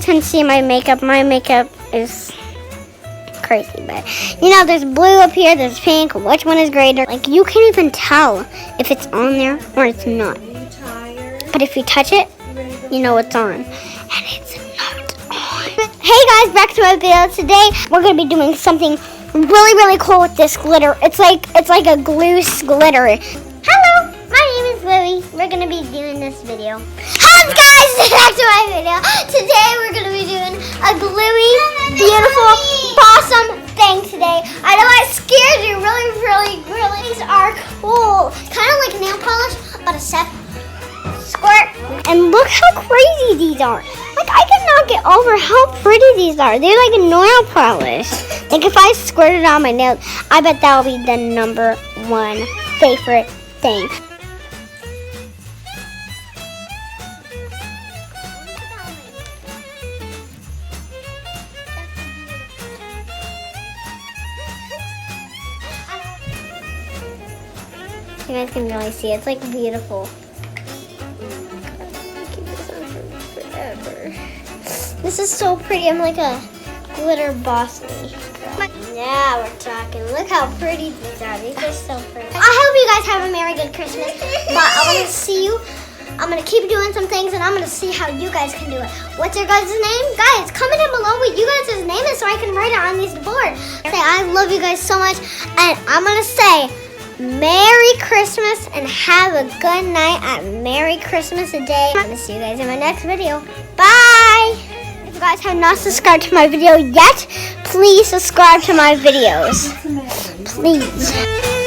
can see my makeup. My makeup is crazy, but you know, there's blue up here, there's pink. Which one is greater? Like, you can't even tell if it's on there or it's not. But if you touch it, you know it's on, and it's not on. Hey guys, back to my video. Today we're gonna be doing something really cool with this glitter. It's like a glue glitter. Hello, my name is Lily. We're gonna be doing this video. Hi guys, back to my video. Today we're gonna be doing a gluey, beautiful, awesome thing today. I know I scared you really. These are cool. Kind of like nail polish, but a set. Squirt. And look how crazy these are. Like, I cannot get over how pretty these are. They're like nail polish. Like, if I squirted on my nails, I bet that will be the #1 favorite thing. You guys can really see it. It's like beautiful. This is so pretty. I'm like a glitter boss lady. Yeah, we're talking. Look how pretty these are. These are so pretty. I hope you guys have a Merry Good Christmas. But I'm going to see you. I'm going to keep doing some things, and I'm going to see how you guys can do it. What's your guys' name? Guys, comment down below what you guys' name is so I can write it on this board. Say, I love you guys so much. And I'm going to say, Merry Christmas and have a good night at Merry Christmas a day. I'm going to see you guys in my next video. Bye! If you guys have not subscribed to my video yet, please subscribe to my videos. Please.